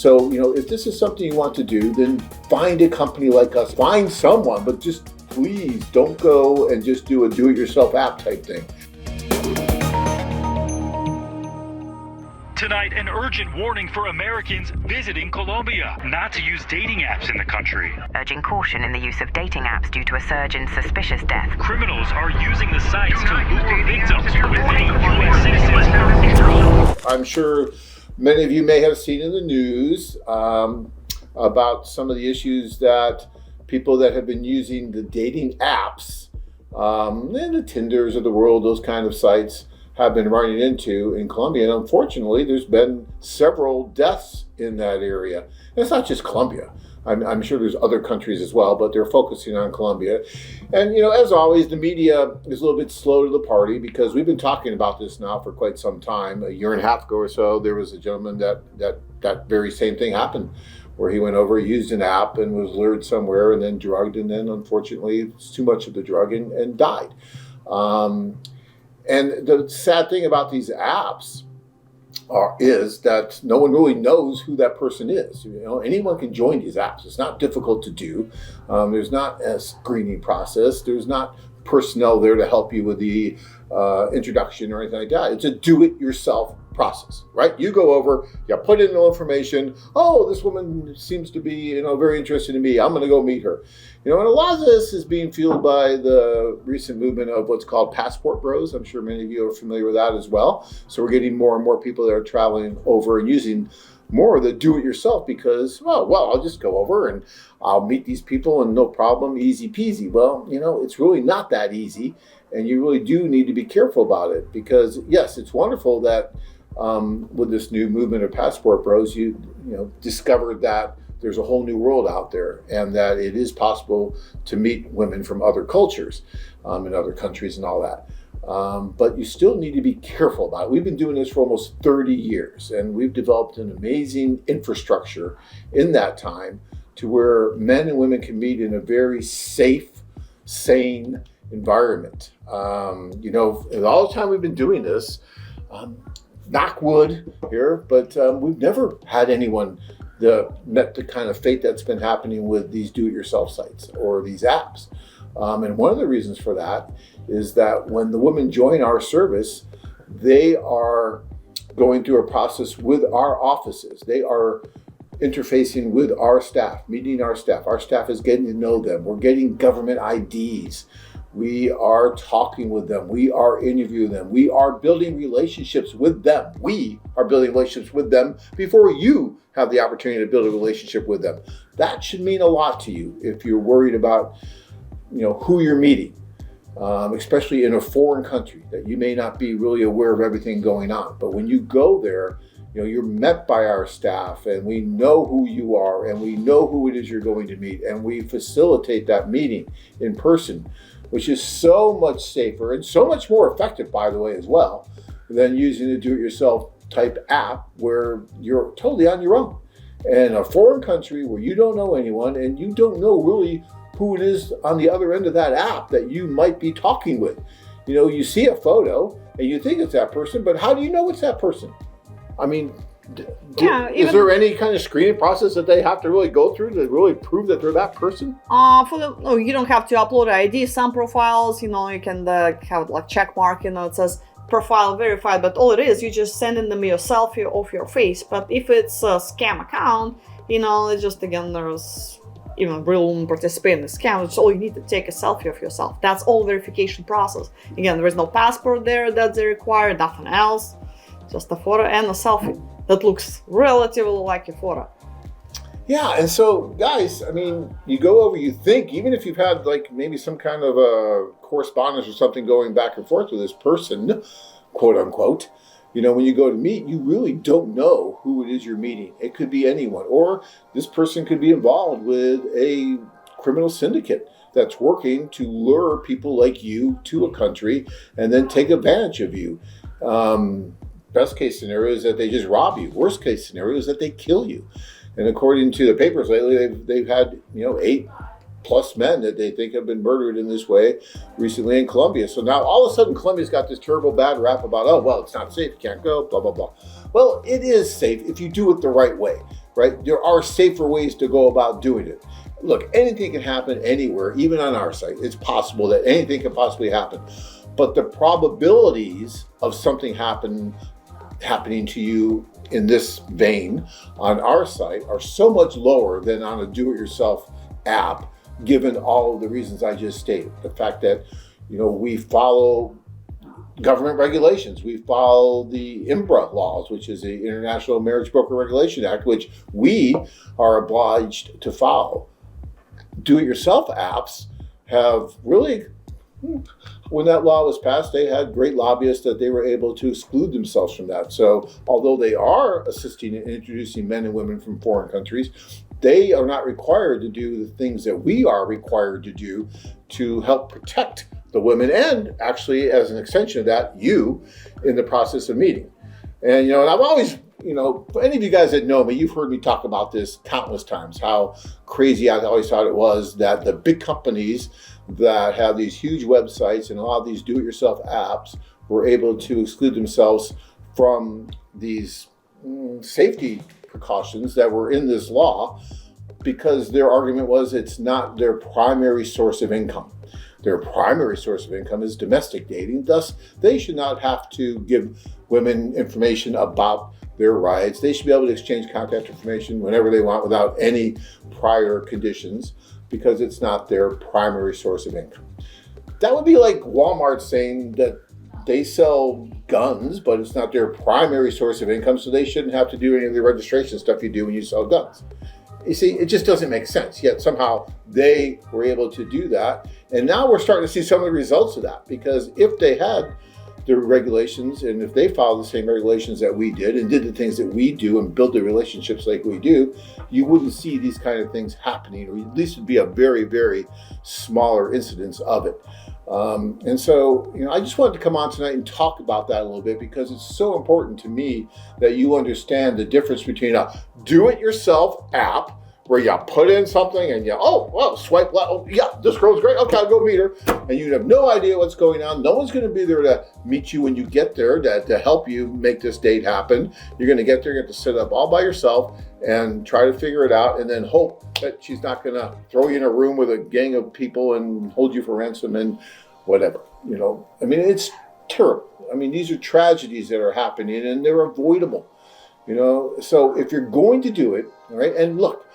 So, if this is something you want to do, then find a company like us, find someone, but just please don't go and just do a do-it-yourself app type thing. Tonight, an urgent warning for Americans visiting Colombia not to use dating apps in the country. Urging caution in the use of dating apps due to a surge in suspicious death. Criminals are using the sites to lure victims within U.S. citizens. I'm sure many of you may have seen in the news about some of the issues that people that have been using the dating apps, and the Tinders of the world, those kind of sites, have been running into in Colombia. And unfortunately, there's been several deaths in that area. And it's not just Colombia. I'm sure there's other countries as well, but they're focusing on Colombia. And, as always, the media is a little bit slow to the party because we've been talking about this now for quite some time. A year and a half ago or so, there was a gentleman that very same thing happened, where he went over, used an app and was lured somewhere and then drugged, and then unfortunately it's too much of the drug and died. And the sad thing about these apps is that no one really knows who that person is. Anyone can join these apps. It's not difficult to do. There's not a screening process. There's not personnel there to help you with the introduction or anything like that. It's a do-it-yourself process, right? You go over, you put in the information. Oh, this woman seems to be, very interested in me. I'm going to go meet her. And a lot of this is being fueled by the recent movement of what's called passport bros. I'm sure many of you are familiar with that as well. So we're getting more and more people that are traveling over and using more of the do-it-yourself because, well, I'll just go over and I'll meet these people and no problem, easy peasy. Well, it's really not that easy, and you really do need to be careful about it because, yes, it's wonderful that with this new movement of passport bros, you discovered that there's a whole new world out there and that it is possible to meet women from other cultures in other countries and all that. But you still need to be careful about it. We've been doing this for almost 30 years, and we've developed an amazing infrastructure in that time to where men and women can meet in a very safe, sane environment. All the time we've been doing this, knock wood here, but we've never had anyone that met the kind of fate that's been happening with these do-it-yourself sites or these apps. And one of the reasons for that is that when the women join our service, they are going through a process with our offices. They are interfacing with our staff, meeting our staff. Our staff is getting to know them. We're getting government IDs. We are talking with them. We are interviewing them. We are building relationships with them. We are building relationships with them before you have the opportunity to build a relationship with them. That should mean a lot to you if you're worried about, who you're meeting, especially in a foreign country that you may not be really aware of everything going on. But when you go there, you're met by our staff, and we know who you are, and we know who it is you're going to meet, and we facilitate that meeting in person, which is so much safer and so much more effective, by the way, as well, than using a do-it-yourself type app where you're totally on your own. In a foreign country where you don't know anyone and you don't know really who it is on the other end of that app that you might be talking with. You see a photo and you think it's that person, but how do you know it's that person? I mean, is there any kind of screening process that they have to really go through to really prove that they're that person? You don't have to upload ID. Some profiles, you can have like check mark, it says profile verified, but all it is, you just sending them your selfie of your face. But if it's a scam account, it's just, again, there's room participate in the scam. It's all you need to take a selfie of yourself. That's all verification process. Again, there is no passport there that they require, nothing else. Just a photo and a selfie that looks relatively like a photo. Yeah, and so guys, you go over, you think, even if you've had like maybe some kind of a correspondence or something going back and forth with this person, quote unquote, when you go to meet, you really don't know who it is you're meeting. It could be anyone, or this person could be involved with a criminal syndicate that's working to lure people like you to a country and then take advantage of you. Best case scenario is that they just rob you. Worst case scenario is that they kill you. And according to the papers lately, they've had 8+ men that they think have been murdered in this way recently in Colombia. So now all of a sudden Colombia's got this terrible bad rap about, it's not safe, you can't go, blah, blah, blah. Well, it is safe if you do it the right way. right? There are safer ways to go about doing it. Look, anything can happen anywhere, even on our site. It's possible that anything can possibly happen. But the probabilities of something happening to you in this vein on our site are so much lower than on a do-it-yourself app, given all of the reasons I just stated. The fact that, we follow government regulations. We follow the IMBRA laws, which is the International Marriage Broker Regulation Act, which we are obliged to follow. Do-it-yourself apps have really, when that law was passed, they had great lobbyists that they were able to exclude themselves from that. So although they are assisting in introducing men and women from foreign countries, they are not required to do the things that we are required to do to help protect the women, and actually, as an extension of that, you in the process of meeting. And, and I've always, for any of you guys that know me, you've heard me talk about this countless times, how crazy I always thought it was that the big companies that have these huge websites and a lot of these do-it-yourself apps were able to exclude themselves from these safety precautions that were in this law, because their argument was it's not their primary source of income. Their primary source of income is domestic dating. Thus, they should not have to give women information about their rights. They should be able to exchange contact information whenever they want without any prior conditions, because it's not their primary source of income. That would be like Walmart saying that they sell guns, but it's not their primary source of income, so they shouldn't have to do any of the registration stuff you do when you sell guns. You see, it just doesn't make sense. Yet somehow they were able to do that. And now we're starting to see some of the results of that, because if they had the regulations and if they followed the same regulations that we did and did the things that we do and build the relationships like we do, you wouldn't see these kind of things happening, or at least it would be a very, very smaller incidence of it. And so, I just wanted to come on tonight and talk about that a little bit, because it's so important to me that you understand the difference between a do-it-yourself app where you put in something and swipe left. Oh, yeah, this girl's great. Okay, I'll go meet her. And you have no idea what's going on. No one's going to be there to meet you when you get there to help you make this date happen. You're going to get there, you have to sit up all by yourself and try to figure it out, and then hope that she's not going to throw you in a room with a gang of people and hold you for ransom and whatever. It's terrible. These are tragedies that are happening, and they're avoidable. So if you're going to do it, all right, and look,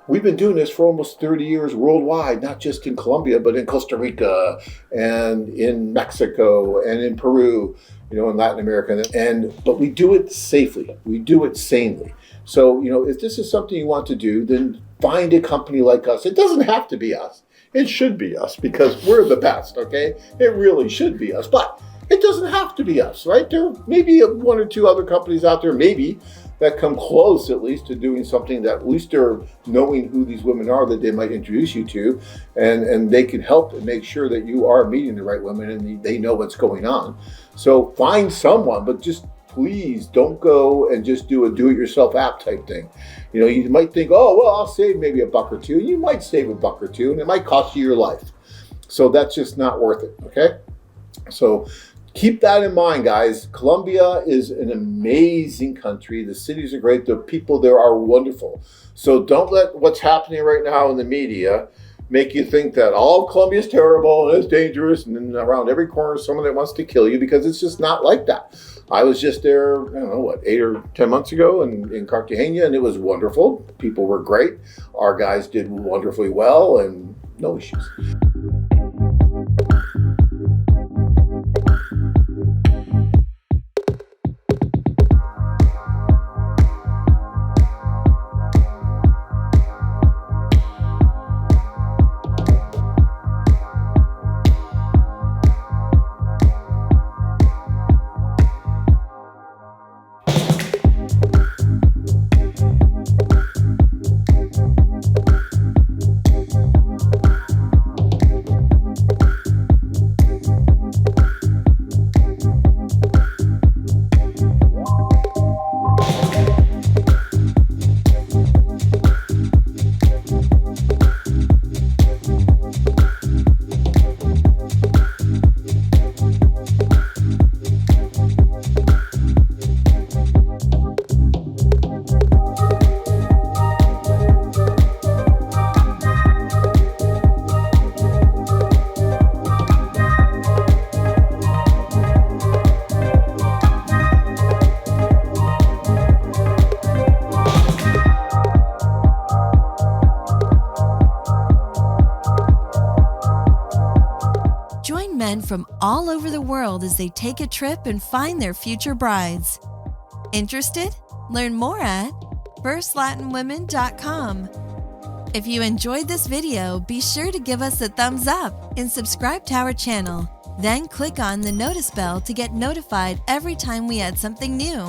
we've been doing this for almost 30 years worldwide, not just in Colombia, but in Costa Rica and in Mexico and in Peru, in Latin America. But we do it safely. We do it sanely. So, if this is something you want to do, then find a company like us. It doesn't have to be us. It should be us, because we're the best, okay? It really should be us, but it doesn't have to be us, right? There may be one or two other companies out there, maybe, that come close at least to doing something that at least they're knowing who these women are that they might introduce you to, and they can help and make sure that you are meeting the right women and they know what's going on. So find someone, but just please don't go and just do a do-it-yourself app type thing. You might think, oh, well, I'll save maybe $1 or $2. You might save $1 or $2, and it might cost you your life. So that's just not worth it, okay? So keep that in mind, guys. Colombia is an amazing country. The cities are great. The people there are wonderful. So don't let what's happening right now in the media make you think that all Colombia is terrible and it's dangerous and then around every corner someone that wants to kill you, because it's just not like that. I was just there, 8 or 10 months ago in Cartagena, and it was wonderful. People were great. Our guys did wonderfully well, and no issues. from all over the world as they take a trip and find their future brides. Interested? Learn more at firstlatinwomen.com. If you enjoyed this video, be sure to give us a thumbs up and subscribe to our channel. Then click on the notice bell to get notified every time we add something new.